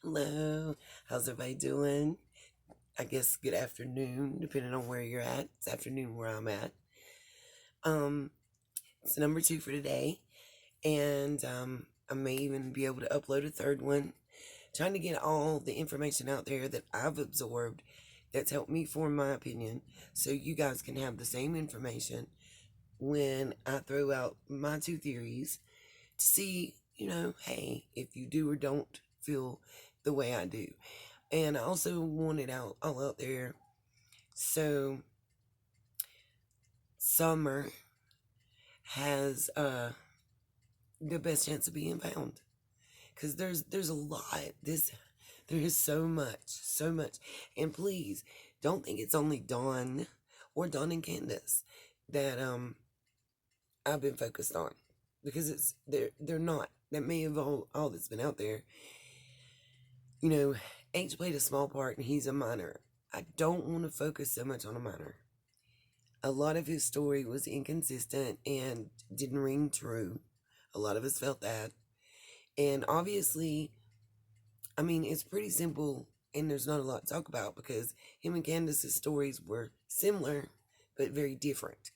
Hello, how's everybody doing? I guess good afternoon, depending on where you're at. It's afternoon where I'm at. Um, it's number 2 for today, and I may even be able to upload a third one. Trying to get all the information out there that I've absorbed that's helped me form my opinion, so you guys can have the same information when I throw out my two theories to see, hey, if you do or don't feel the way I do. And I also want it out all out there so summer has the best chance of being found, because there's a lot. There is so much. And please don't think it's only Dawn or Dawn and Candace that I've been focused on, because they're not. That may have all that's been out there. H played a small part and he's a minor. I don't want to focus so much on a minor. A lot of his story was inconsistent and didn't ring true. A lot of us felt that. And obviously, I mean, it's pretty simple and there's not a lot to talk about, because him and Candace's stories were similar but very different.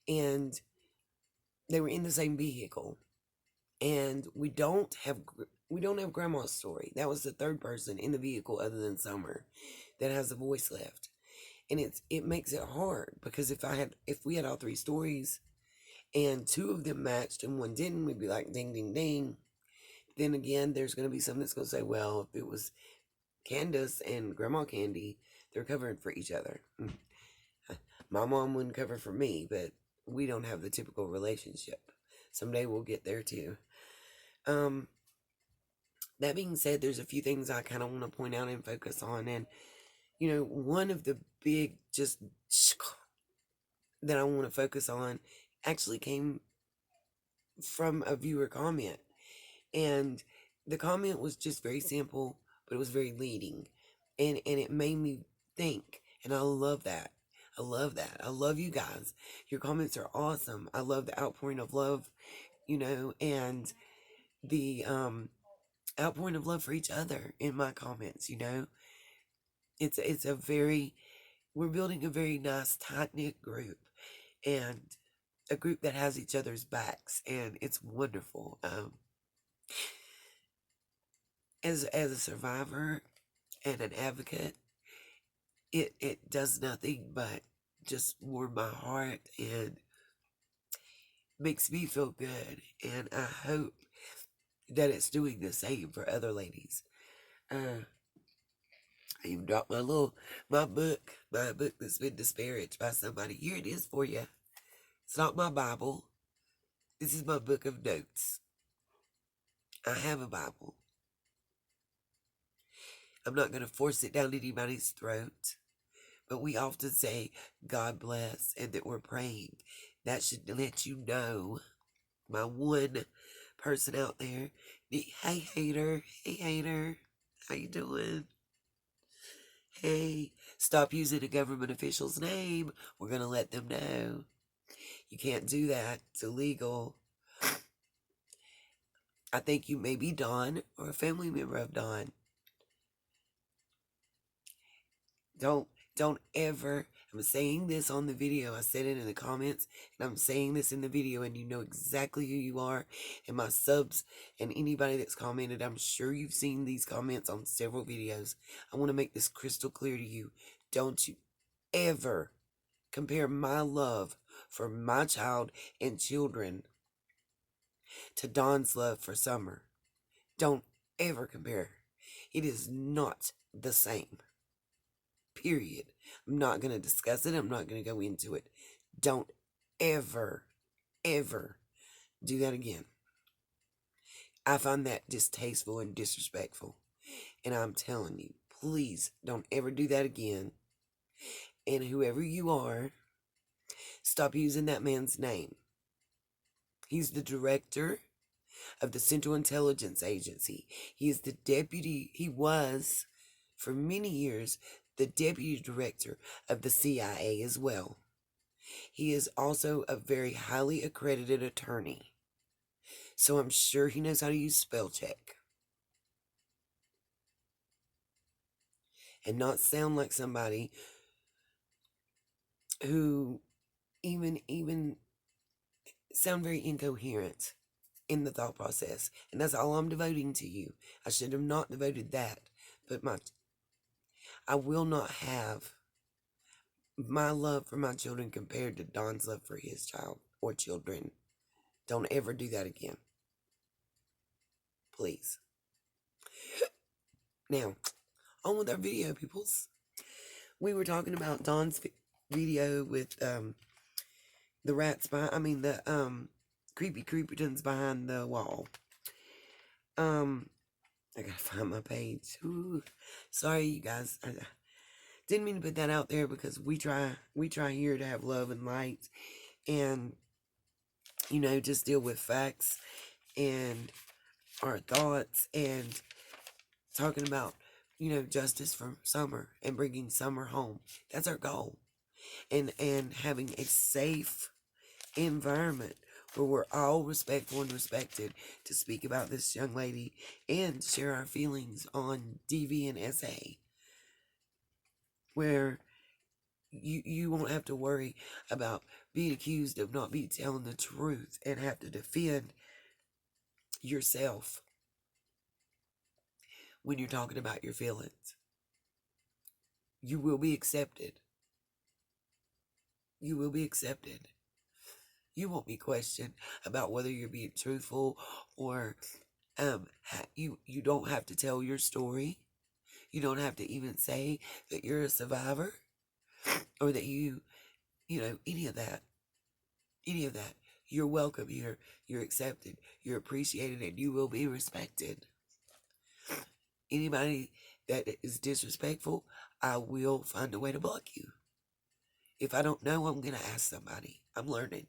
And they were in the same vehicle. And we don't have grandma's story. That was the third person in the vehicle other than Summer that has a voice left. And it makes it hard, because if we had all three stories and two of them matched and one didn't, we'd be like ding ding ding. Then again, there's going to be some that's going to say, well, if it was Candace and Grandma Candy, they're covering for each other. My mom wouldn't cover for me, but we don't have the typical relationship. Someday we'll get there too. Um, that being said, there's a few things I kind of want to point out and focus on. And, one of the big just that I want to focus on actually came from a viewer comment. And the comment was just very simple, but it was very leading. And it made me think. And I love that. I love that. I love you guys. Your comments are awesome. I love the outpouring of love, and the outpouring of love for each other in my comments. It's a very we're building a very nice tight knit group, and a group that has each other's backs, and it's wonderful. As a survivor and an advocate, it does nothing but just warm my heart and makes me feel good, and I hope that it's doing the same for other ladies. I even dropped my book that's been disparaged by somebody. Here it is for you. It's not my Bible. This is my book of notes. I have a Bible. I'm not going to force it down anybody's throat, but we often say God bless and that we're praying. That should let you know, my one person out there. Hey hater, how you doing? Hey, stop using a government official's name. We're going to let them know. You can't do that. It's illegal. I think you may be Dawn or a family member of Dawn. Don't ever, I'm saying this on the video, I said it in the comments, and I'm saying this in the video, and you know exactly who you are, and my subs, and anybody that's commented, I'm sure you've seen these comments on several videos. I want to make this crystal clear to you. Don't you ever compare my love for my child and children to Dawn's love for Summer. Don't ever compare. It is not the same. Period. I'm not going to discuss it. I'm not going to go into it. Don't ever, ever do that again. I find that distasteful and disrespectful. And I'm telling you, please don't ever do that again. And whoever you are, stop using that man's name. He's the director of the Central Intelligence Agency. He was, for many years, the deputy director of the CIA as well. He is also a very highly accredited attorney, so I'm sure he knows how to use spell check. and not sound like somebody who even sound very incoherent in the thought process. And that's all I'm devoting to you. I should have not devoted that, but I will not have my love for my children compared to Don's love for his child or children. Don't ever do that again. Please. Now, on with our video, peoples. We were talking about Don's video with the rats behind, the creepy creepytons behind the wall. I gotta find my page. Ooh. Sorry, you guys. I didn't mean to put that out there because we try here to have love and light, and just deal with facts and our thoughts, and talking about justice for Summer and bringing Summer home. That's our goal, and having a safe environment where we're all respectful and respected to speak about this young lady and share our feelings on DV and SA, where you won't have to worry about being accused of not be telling the truth and have to defend yourself when you're talking about your feelings. You will be accepted. You will be accepted. You won't be questioned about whether you're being truthful, or you don't have to tell your story. You don't have to even say that you're a survivor, or that any of that. Any of that. You're welcome here. You're accepted. You're appreciated, and you will be respected. Anybody that is disrespectful, I will find a way to block you. If I don't know, I'm going to ask somebody. I'm learning.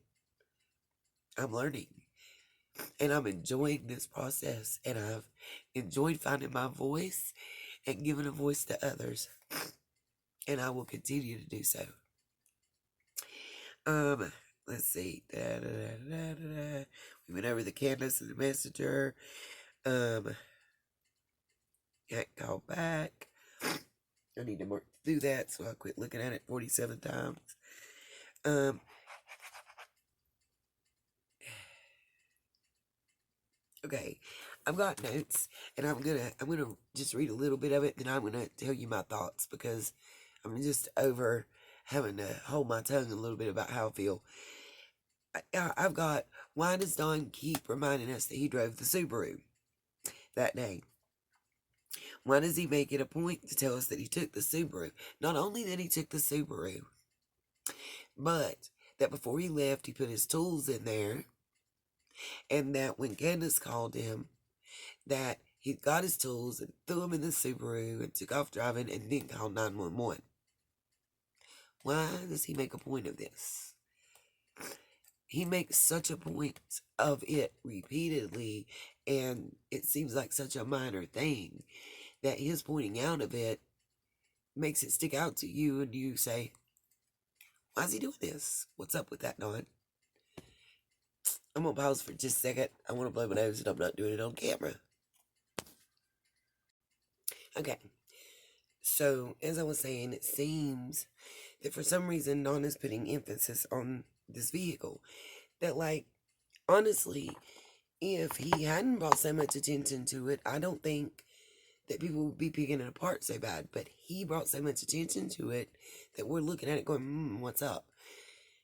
And I'm enjoying this process. And I've enjoyed finding my voice and giving a voice to others. And I will continue to do so. Let's see. We went over the Candace and the Messenger. Can't call back. I need to work through that, so I quit looking at it 47 times. Okay, I've got notes, and I'm gonna just read a little bit of it, then I'm gonna tell you my thoughts, because I'm just over having to hold my tongue a little bit about how I feel. I've got, why does Don keep reminding us that he drove the Subaru that day? Why does he make it a point to tell us that he took the Subaru? Not only that he took the Subaru, but that before he left, he put his tools in there, and that when Candace called him, that he got his tools and threw them in the Subaru and took off driving and then called 911. Why does he make a point of this? He makes such a point of it repeatedly, and it seems like such a minor thing, that his pointing out of it makes it stick out to you, and you say, why is he doing this? What's up with that, Don? I'm going to pause for just a second. I want to blow my nose, and I'm not doing it on camera. Okay. So, as I was saying, it seems that for some reason, Don is putting emphasis on this vehicle. That, honestly, if he hadn't brought so much attention to it, I don't think that people would be picking it apart so bad. But he brought so much attention to it that we're looking at it going, what's up?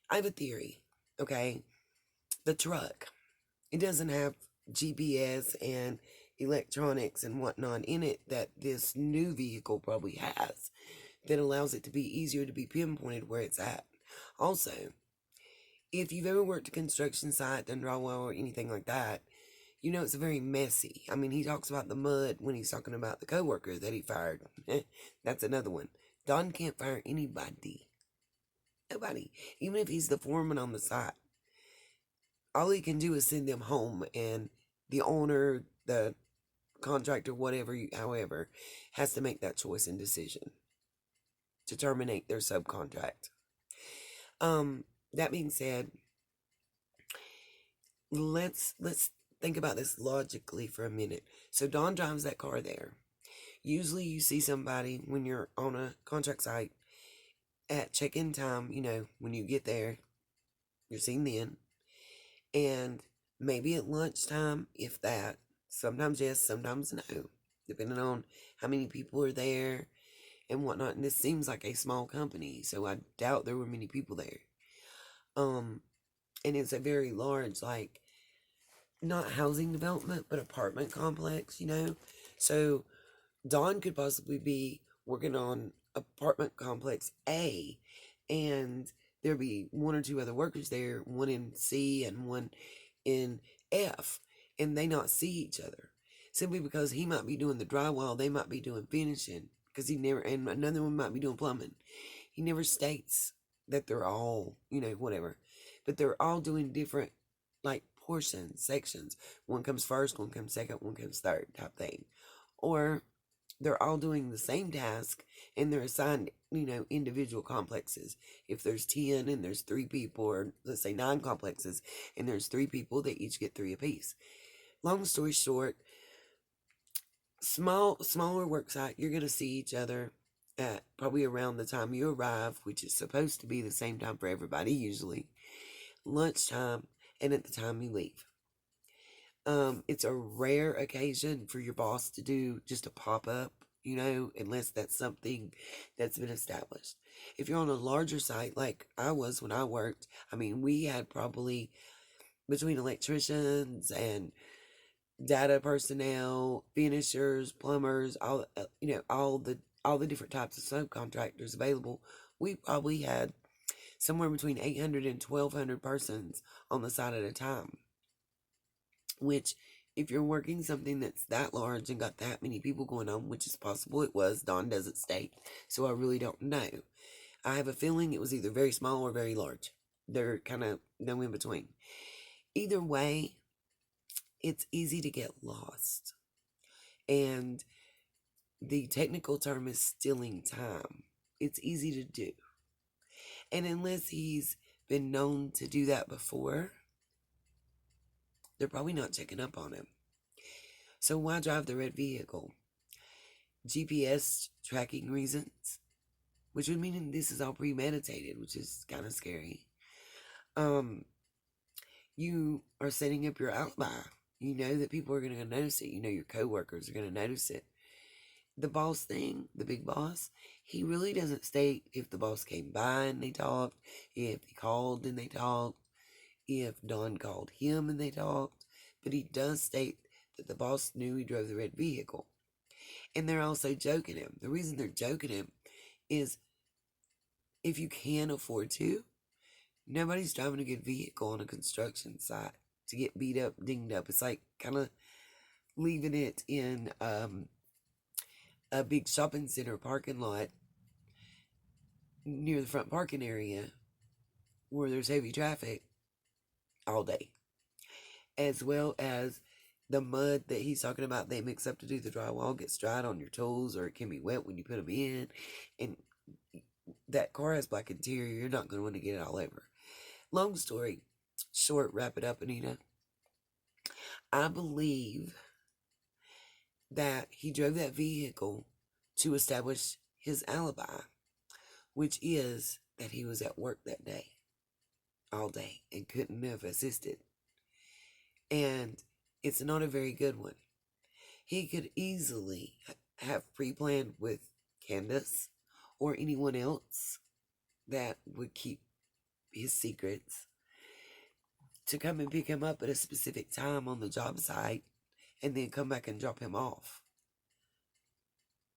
I have a theory, okay? The truck, it doesn't have GPS and electronics and whatnot in it that this new vehicle probably has, that allows it to be easier to be pinpointed where it's at. Also, if you've ever worked a construction site, done drywall or anything like that, it's very messy. I mean, he talks about the mud when he's talking about the coworker that he fired. That's another one. Don can't fire anybody. Nobody. Even if he's the foreman on the site. All he can do is send them home, and the owner, the contractor, however, has to make that choice and decision to terminate their subcontract. That being said, let's think about this logically for a minute. So Don drives that car there. Usually you see somebody when you're on a contract site at check-in time, when you get there, you're seen then. And maybe at lunchtime, if that. Sometimes yes, sometimes no, depending on how many people are there and whatnot. And this seems like a small company, so I doubt there were many people there. And it's a very large, like, not housing development, but apartment complex, So Dawn could possibly be working on apartment complex A, and there'd be one or two other workers there, one in C and one in F, and they not see each other. Simply because he might be doing the drywall, they might be doing finishing, because and another one might be doing plumbing. He never states that they're all, whatever. But they're all doing different, like, portions, sections. One comes first, one comes second, one comes third, type thing. Or they're all doing the same task and they're assigned, individual complexes. If there's 10 and there's 3 people, or let's say 9 complexes and there's 3 people, they each get 3 apiece. Long story short, smaller work site, you're going to see each other at probably around the time you arrive, which is supposed to be the same time for everybody usually, lunchtime, and at the time you leave. It's a rare occasion for your boss to do just a pop-up, unless that's something that's been established. If you're on a larger site like I was when I worked, we had probably between electricians and data personnel, finishers, plumbers, all the different types of subcontractors available. We probably had somewhere between 800 and 1,200 persons on the site at a time. Which, if you're working something that's that large and got that many people going on, which is possible it was, Dawn doesn't state, so I really don't know. I have a feeling it was either very small or very large. They're kind of no in between. Either way, it's easy to get lost. And the technical term is stealing time. It's easy to do. And unless he's been known to do that before, they're probably not checking up on him. So why drive the red vehicle? GPS tracking reasons, which would mean this is all premeditated, which is kind of scary. You are setting up your alibi. You know that people are going to notice it. You know your coworkers are going to notice it. The boss thing, the big boss, he really doesn't state if the boss came by and they talked, if he called and they talked, if Don called him and they talked, but he does state that the boss knew he drove the red vehicle. And they're also joking him. The reason they're joking him is if you can afford to, nobody's driving a good vehicle on a construction site to get beat up, dinged up. It's like kind of leaving it in a big shopping center parking lot near the front parking area where there's heavy traffic all day, as well as the mud that he's talking about they mix up to do the drywall gets dried on your tools, or it can be wet when you put them in, and that car has black interior. You're not going to want to get it all over. Long story short, wrap it up, Anita. I believe that he drove that vehicle to establish his alibi, which is that he was at work that day, all day, and couldn't have assisted. And it's not a very good one. He could easily have pre-planned with Candace or anyone else that would keep his secrets to come and pick him up at a specific time on the job site and then come back and drop him off.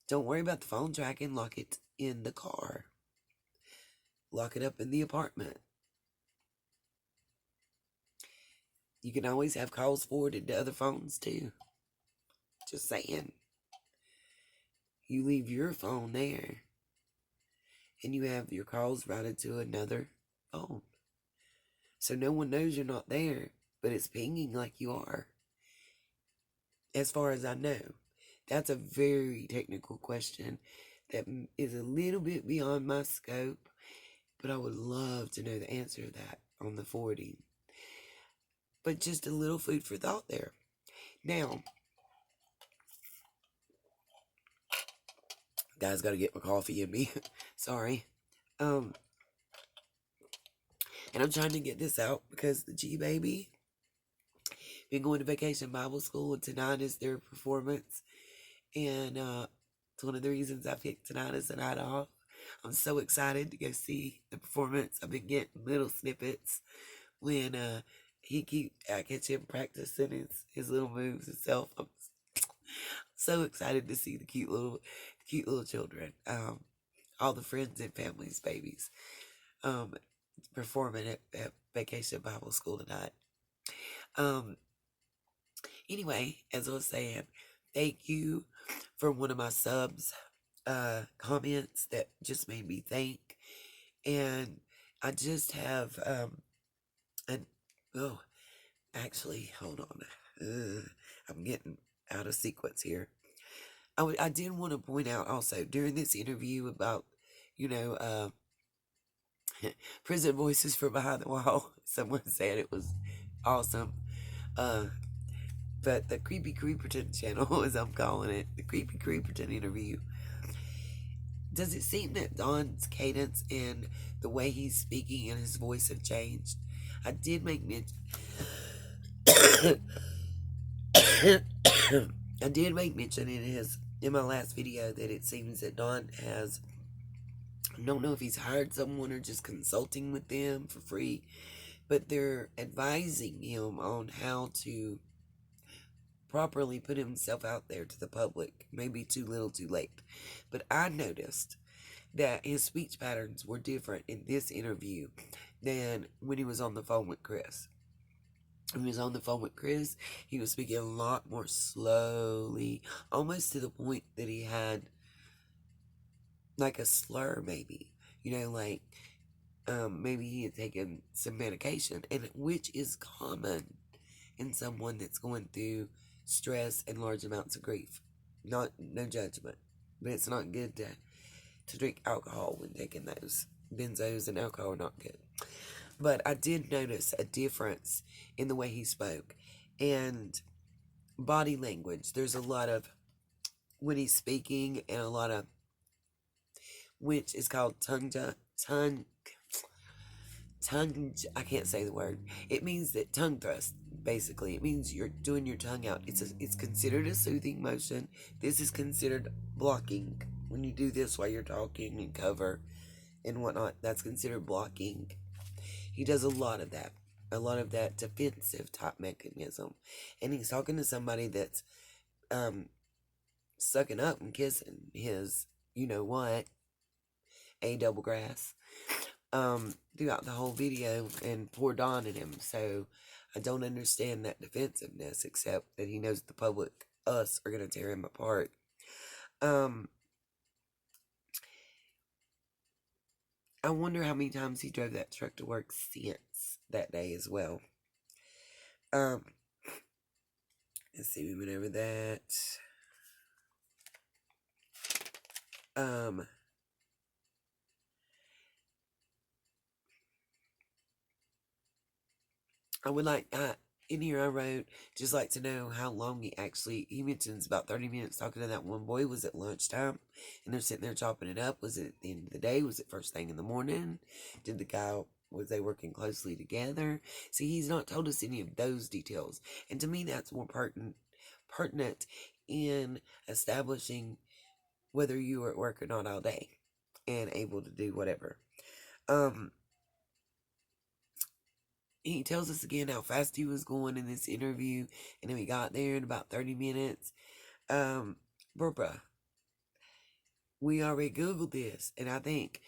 Don't worry about the phone tracking. Lock it in the car. Lock it up in the apartment. You can always have calls forwarded to other phones too. Just saying. You leave your phone there and you have your calls routed to another phone. So no one knows you're not there, but it's pinging like you are. As far as I know. That's a very technical question that is a little bit beyond my scope, but I would love to know the answer to that on the forwarding. But just a little food for thought there. Now, Guys, gotta get my coffee in me. Sorry. And I'm trying to get this out because the G Baby been going to Vacation Bible School, and tonight is their performance. And it's one of the reasons I picked tonight as a night off. I'm so excited to go see the performance. I've been getting little snippets when I catch him practicing his little moves himself. I'm so excited to see the cute little children. All the friends and families, babies, performing at Vacation Bible School tonight. Anyway, as I was saying, thank you for one of my subs comments that just made me think. And I just have actually, hold on. I'm getting out of sequence here. I did want to point out also during this interview about, prison voices from behind the wall. Someone said it was awesome. But the Creepy Creeperton channel, as I'm calling it, the Creepy Creeperton interview. Does it seem that Don's cadence and the way he's speaking and his voice have changed? I did make mention. I did make mention in my last video that it seems that Don has. I don't know if he's hired someone or just consulting with them for free, but they're advising him on how to properly put himself out there to the public. Maybe too little too late. But I noticed that his speech patterns were different in this interview than when he was on the phone with Chris. When he was on the phone with Chris, he was speaking a lot more slowly, almost to the point that he had like a slur, maybe. Maybe he had taken some medication, and which is common in someone that's going through stress and large amounts of grief. No judgment, but it's not good to drink alcohol when taking those. Benzos and alcohol are not good. But I did notice a difference in the way he spoke and body language. There's a lot of when he's speaking and a lot of which is called tongue. I can't say the word. It means that tongue thrust. Basically, it means you're doing your tongue out. It's considered a soothing motion. This is considered blocking. When you do this while you're talking and cover and whatnot, that's considered blocking. He does a lot of that defensive type mechanism, and he's talking to somebody that's sucking up and kissing his a double grass throughout the whole video, and poor Don in him. So I don't understand that defensiveness, except that he knows the public, us, are going to tear him apart. I wonder how many times he drove that truck to work since that day as well. Let's see, we went over that. I would like, in here I wrote, just like to know how long he mentions about 30 minutes talking to that one boy. Was it lunchtime? And they're sitting there chopping it up. Was it at the end of the day? Was it first thing in the morning? Was they working closely together? See, he's not told us any of those details. And to me, that's more pertinent in establishing whether you are at work or not all day and able to do whatever. He tells us again how fast he was going in this interview, and then we got there in about 30 minutes. Bruh, we already Googled this, and I think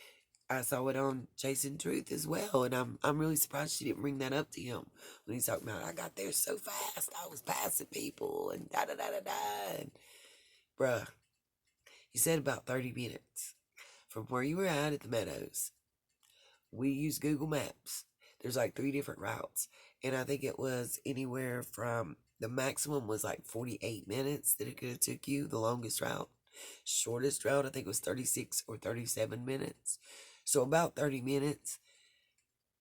I saw it on Chasing Truth as well, and I'm really surprised she didn't bring that up to him when he's talking about, I got there so fast, I was passing people, and da-da-da-da-da. And, bruh, he said about 30 minutes from where you were at the Meadows. We use Google Maps. There's like 3 different routes, and I think it was anywhere from, the maximum was like 48 minutes that it could have took you, the longest route. Shortest route, I think, was 36 or 37 minutes. So about 30 minutes.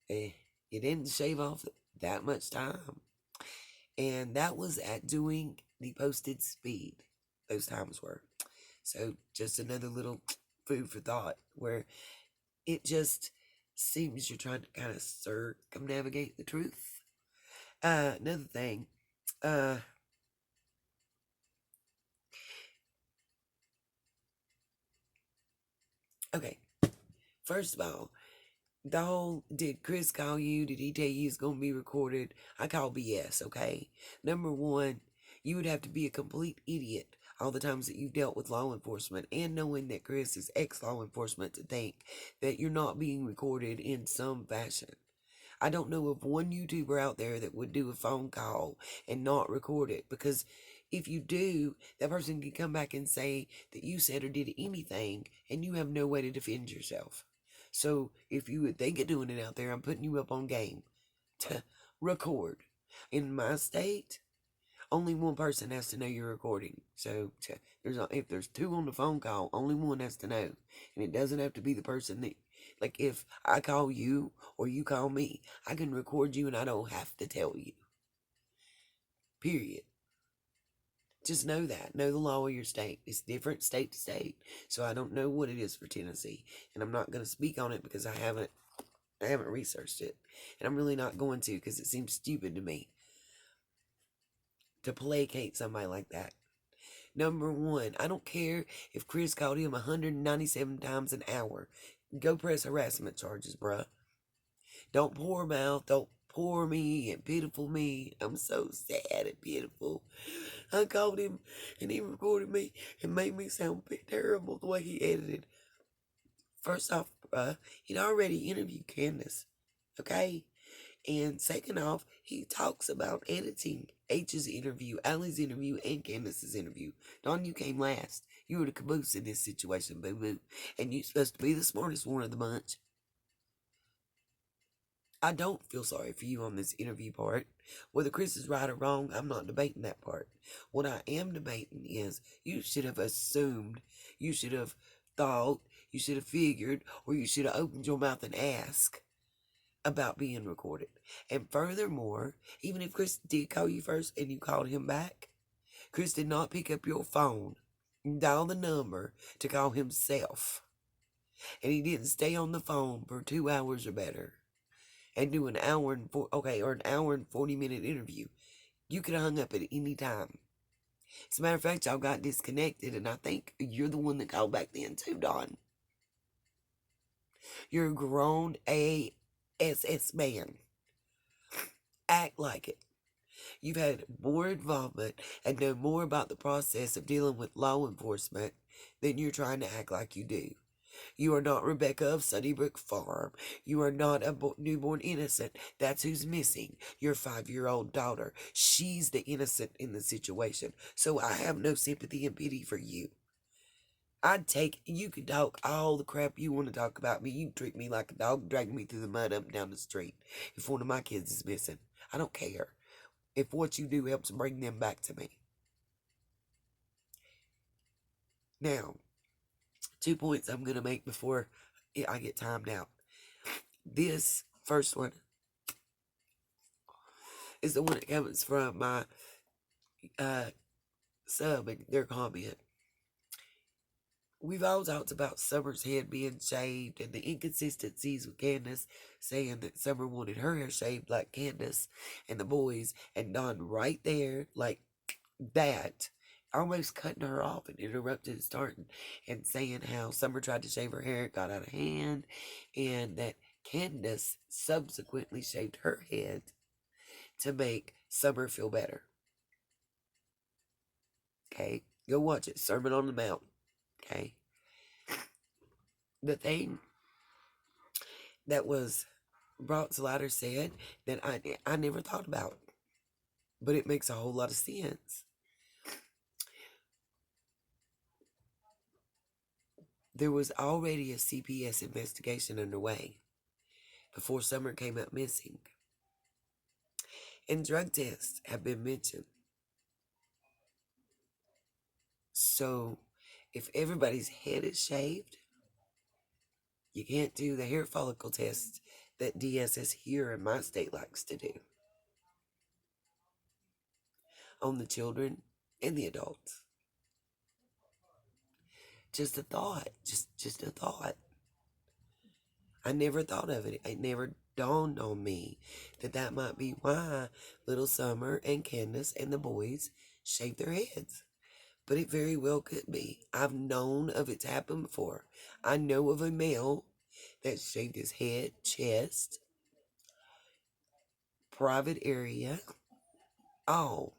You didn't shave off that much time. And that was at doing the posted speed. Those times were. So just another little food for thought where it just seems you're trying to kind of circumnavigate the truth. Another thing, uh, okay, first of all, the whole, did Chris call you? Did he tell you it's going to be recorded? I call BS, okay? Number one, you would have to be a complete idiot all the times that you've dealt with law enforcement and knowing that Chris is ex-law enforcement to think that you're not being recorded in some fashion. I don't know of one YouTuber out there that would do a phone call and not record it, because if you do, that person can come back and say that you said or did anything and you have no way to defend yourself. So if you would think of doing it out there, I'm putting you up on game to record. In my state, only one person has to know you're recording. So if there's two on the phone call, only one has to know. And it doesn't have to be the person that, like, if I call you or you call me, I can record you and I don't have to tell you. Period. Just know that. Know the law of your state. It's different state to state. So I don't know what it is for Tennessee. And I'm not going to speak on it because I haven't researched it. And I'm really not going to, because it seems stupid to me to placate somebody like that. Number one, I don't care if Chris called him 197 times an hour. Go press harassment charges, bruh. Don't poor mouth. Don't poor me and pitiful me. I'm so sad and pitiful. I called him and he recorded me and made me sound terrible the way he edited. First off, bruh, he'd already interviewed Candace. Okay? And second off, he talks about editing H's interview, Allie's interview, and Candace's interview. Dawn, you came last. You were the caboose in this situation, boo boo. And you're supposed to be the smartest one of the bunch. I don't feel sorry for you on this interview part. Whether Chris is right or wrong, I'm not debating that part. What I am debating is you should have assumed, you should have thought, you should have figured, or you should have opened your mouth and asked about being recorded. And furthermore, even if Chris did call you first and you called him back, Chris did not pick up your phone and dial the number to call himself. And he didn't stay on the phone for 2 hours or better and do an hour and an hour and 40-minute interview. You could have hung up at any time. As a matter of fact, y'all got disconnected, and I think you're the one that called back then too, Don. You're a grown ASS man. Act like it. You've had more involvement and know more about the process of dealing with law enforcement than you're trying to act like you do. You are not Rebecca of Sunnybrook Farm. You are not a newborn innocent. That's who's missing. Your 5-year-old daughter. She's the innocent in the situation. So I have no sympathy and pity for you. You can talk all the crap you want to talk about me. You can treat me like a dog dragging me through the mud up and down the street if one of my kids is missing. I don't care if what you do helps bring them back to me. Now, 2 points I'm going to make before I get timed out. This first one is the one that comes from my sub and their comment. We've all talked about Summer's head being shaved and the inconsistencies with Candace saying that Summer wanted her hair shaved like Candace and the boys, and Don right there like that, almost cutting her off and interrupted starting and saying how Summer tried to shave her hair, it got out of hand, and that Candace subsequently shaved her head to make Summer feel better. Okay, go watch it, Sermon on the Mount. Okay, the thing that was brought to light or said that I never thought about, but it makes a whole lot of sense. There was already a CPS investigation underway before Summer came up missing. And drug tests have been mentioned. So, if everybody's head is shaved, you can't do the hair follicle test that DSS here in my state likes to do on the children and the adults. Just a thought. Just a thought. I never thought of it. It never dawned on me that that might be why little Summer and Candace and the boys shave their heads. But it very well could be. I've known of it's happened before. I know of a male that shaved his head, chest, private area, all,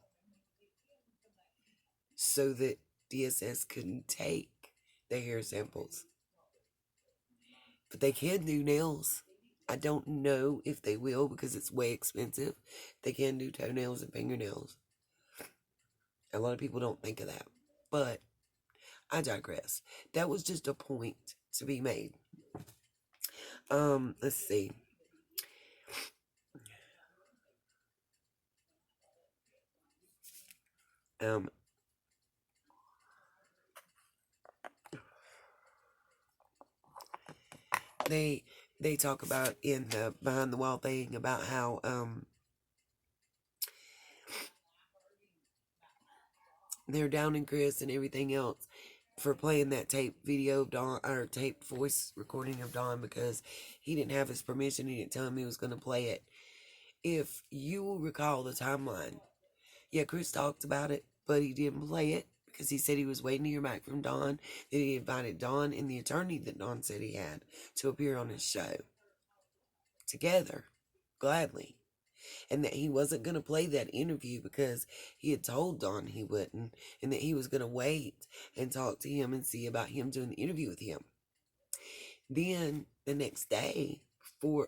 so that DSS couldn't take the hair samples. But they can do nails. I don't know if they will because it's way expensive. They can do toenails and fingernails. A lot of people don't think of that. But I digress. That was just a point to be made. Let's see. Um, they they talk about in the behind the wall thing about how they're downing Chris and everything else for playing that tape video of Don, or tape voice recording of Don, because he didn't have his permission. He didn't tell him he was going to play it. If you will recall the timeline, yeah, Chris talked about it, but he didn't play it because he said he was waiting to hear back from Don. That he invited Don and the attorney that Don said he had to appear on his show together, gladly. And that he wasn't going to play that interview because he had told Don he wouldn't, and that he was going to wait and talk to him and see about him doing the interview with him. Then the next day,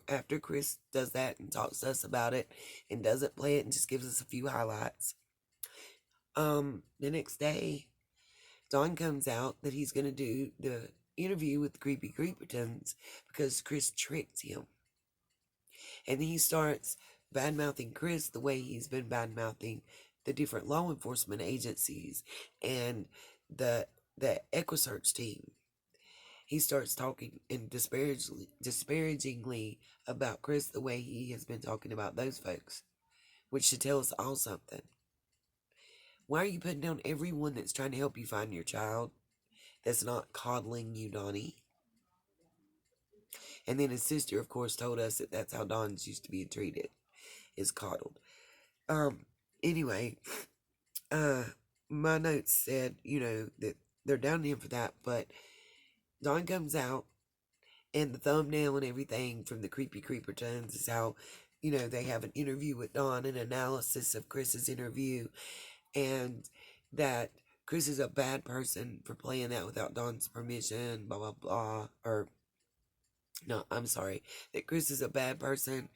after Chris does that and talks to us about it and doesn't play it and just gives us a few highlights, the next day, Don comes out that he's going to do the interview with the Creepy Creepertons because Chris tricked him. And he starts bad mouthing Chris the way he's been bad mouthing the different law enforcement agencies and the EquiSearch team. He starts talking and disparagingly about Chris the way he has been talking about those folks, which should tell us all something. Why are you putting down everyone that's trying to help you find your child, that's not coddling you, Donnie? And then his sister, of course, told us that that's how Don's used to be treated, is coddled. Anyway, my notes said, that they're down to him for that, but Don comes out, and the thumbnail and everything from the Creepy Creepertons is how, they have an interview with Don, an analysis of Chris's interview, and that Chris is a bad person for playing that without Don's permission, blah, blah, blah. Or, no, I'm sorry. That Chris is a bad person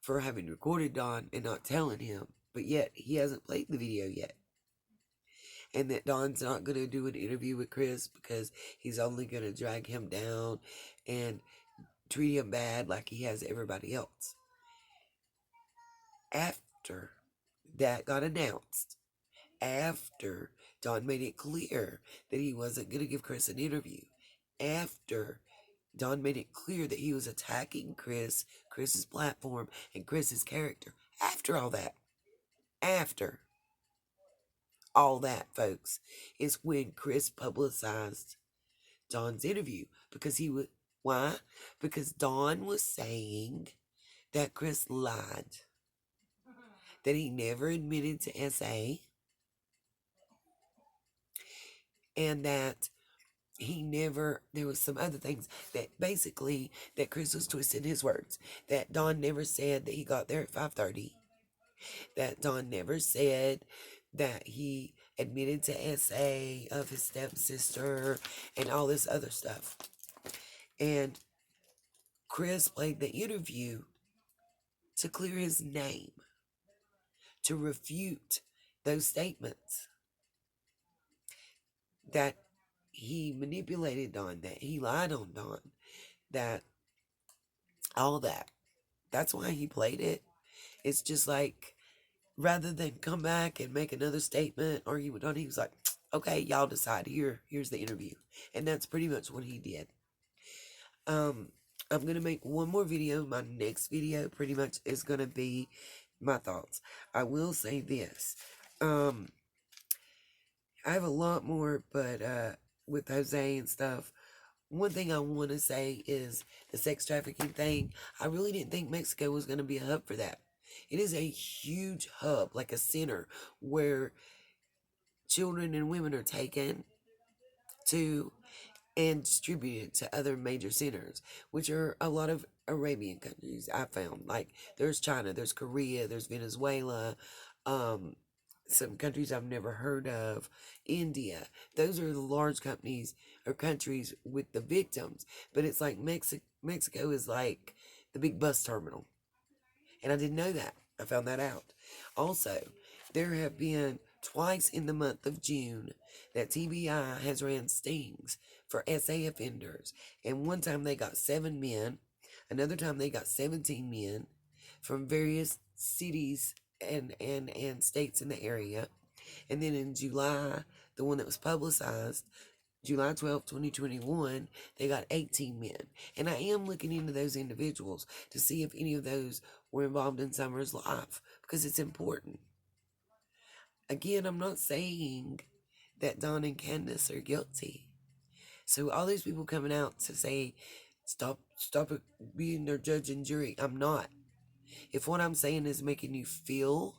for having recorded Don and not telling him, but yet he hasn't played the video yet. And that Don's not going to do an interview with Chris because he's only going to drag him down and treat him bad like he has everybody else. After that got announced, after Don made it clear that he wasn't going to give Chris an interview, after Don made it clear that he was attacking Chris's platform, and Chris's character, after all that, folks, is when Chris publicized Don's interview, because why? Because Don was saying that Chris lied, that he never admitted to SA, and that there was some other things that basically, that Chris was twisting his words, that Don never said that he got there at 5:30, that Don never said that he admitted to SA of his stepsister and all this other stuff. And Chris played the interview to clear his name, to refute those statements, that he manipulated Don, that he lied on Don, that all that. That's why he played it. It's just like, rather than come back and make another statement, argue with Don, he was like, okay, y'all decide. Here's the interview. And that's pretty much what he did. I'm going to make one more video. My next video pretty much is going to be my thoughts. I will say this. I have a lot more, but with Jose and stuff. One thing I want to say is the sex trafficking thing. I really didn't think Mexico was going to be a hub for that. It is a huge hub, like a center where children and women are taken to and distributed to other major centers, which are a lot of Arabian countries. I found like there's China, there's Korea, there's Venezuela, um, some countries I've never heard of, India. Those are the large companies or countries with the victims. But it's like Mexico is like the big bus terminal, and I didn't know that. I found that out. Also, there have been twice in the month of June that TBI has ran stings for SA offenders. And one time they got 7 men, another time they got 17 men from various cities and states in the area. And then in July, the one that was publicized, July 12th, 2021, they got 18 men. And I am looking into those individuals to see if any of those were involved in Summer's life because it's important. Again, I'm not saying that Don and Candace are guilty. So all these people coming out to say, stop it being their judge and jury. I'm not. If what I'm saying is making you feel